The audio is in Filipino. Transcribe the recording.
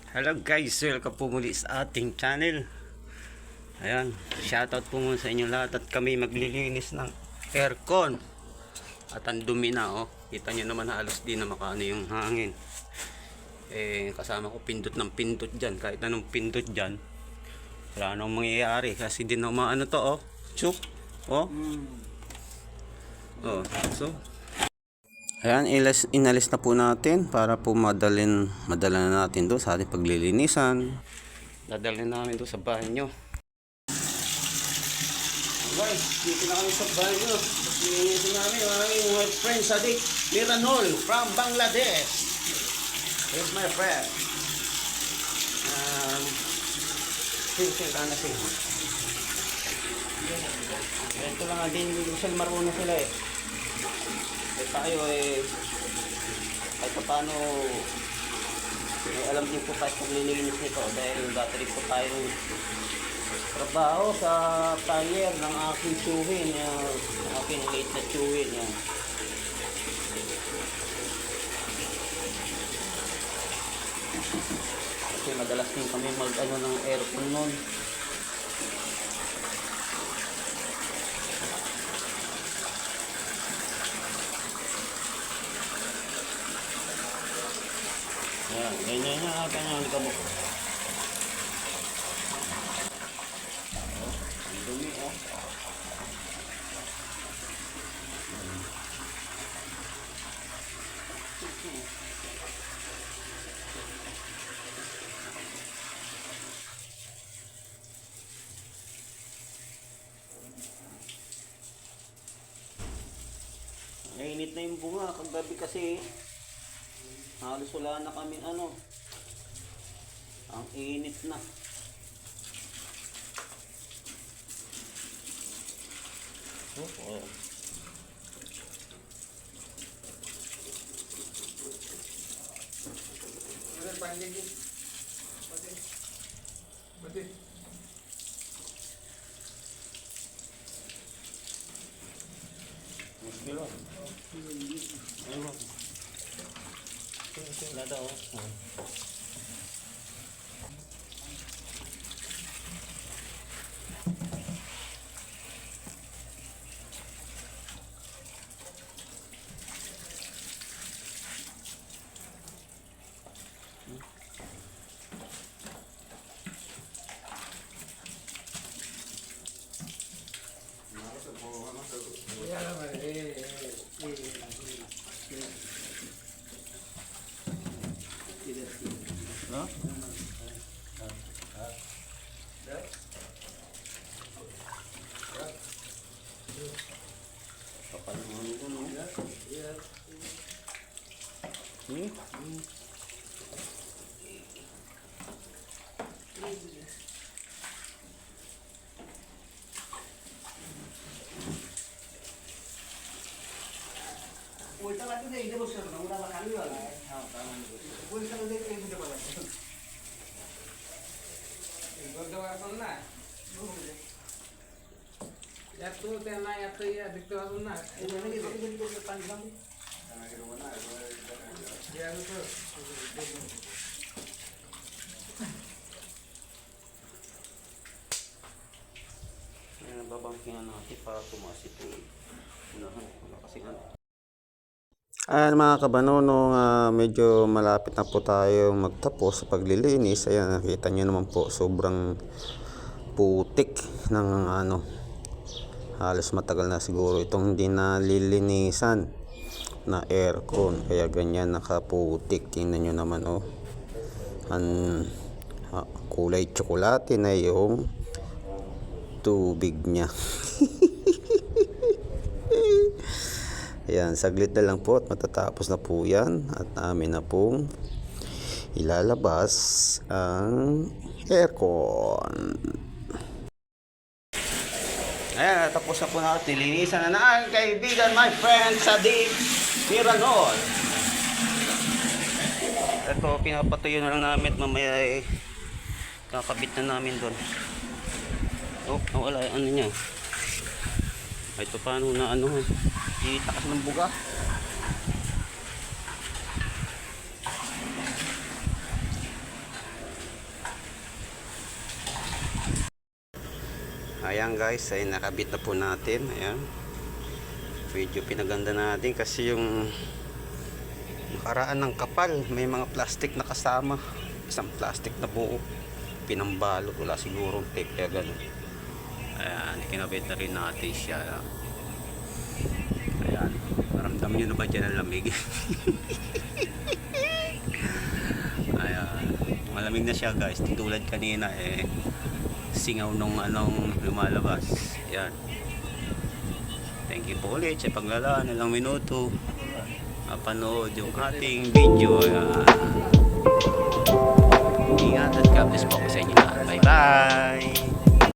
Hello guys, welcome po muli sa ating channel. Ayan, shoutout po muna sa inyo lahat. At kami maglilinis ng aircon. At ang dumi na, oh. Kita nyo naman, halos di na makaano yung hangin. Kasama ko pindot ng pindot dyan. Kahit anong pindot dyan, wala nang mangyayari. Kasi di na maano to, oh. Chuk, oh. Oh, so ayan, inalis na po natin para po madala na natin doon sa ating paglilinisan. Dadalhin namin doon sa banyo. Guys, dito na kami sa banyo. Linisin namin ang aming my friend Sadiq Miranol from Bangladesh. Here's my friend. Sing ka na sing. Ito lang din, Michelle, marunong sila eh. Tayo kahit pa paano alam din po tayo kung lilinis nito dahil battery po tayo trabaho sa tire ng aking chewin, ng aking late na chewin yan. Kasi madalas din kami mag ng aircon nun. Yan, ganyan na kanyang likabok. Ang dumi, oh. Nainit na yung bunga kagabi kasi halos wala na kami ang init na. Oh. Muskilo. Ayun. Wala daw. No? Kapal mo nito, no? उल्टा बात नहीं इधर बस करना उड़ा खाली वाला है हां उल्टा उधर एक मिनट वाला गोदवा कोण ना या तो त्यांना यात या दिसतो अजून ना मैंने के देखो पांच ग्राम या तो Babangkingan natin para tumaas ito. Wala kasi mga kabanonong, medyo malapit na po tayo magtapos sa paglilinis. Ayan, nakita nyo naman po, sobrang putik ng halos matagal na siguro itong hindi nalilinisan na aircon, kaya ganyan nakaputik. Tingnan nyo naman, oh, ang kulay tsokolate na yung tubig niya. Ayan, saglit na lang po at matatapos na po yan at namin na pong ilalabas ang aircon. Ayan, tapos na po natin. Nilinisan na ang kaibigan, my friend Sadiq Miranol. Ito, pinapatuyo na lang namin at mamaya kakabit na namin doon. Oh, nawala yung niya. Ito paano na itakas ng buga. Ayan guys, ay nakabit na po natin. Ayan. Medyo pinaganda natin kasi yung nakaraan ng kapal, may mga plastic na kasama. Isang plastic na buo. Pinambalot, wala sigurong tape kaya ganun. Ayan, kinabit na rin natin siya. Ayan, maramdam nyo na ba dyan ang lamig? Ayan, malamig na siya guys. Tulad kanina singaw nung anong lumalabas. Ayan. Thank you po ulit sa paglalaan ng ilang minuto. Mapanood yung ating video. Ingat at God bless po sa inyo lahat. Bye bye!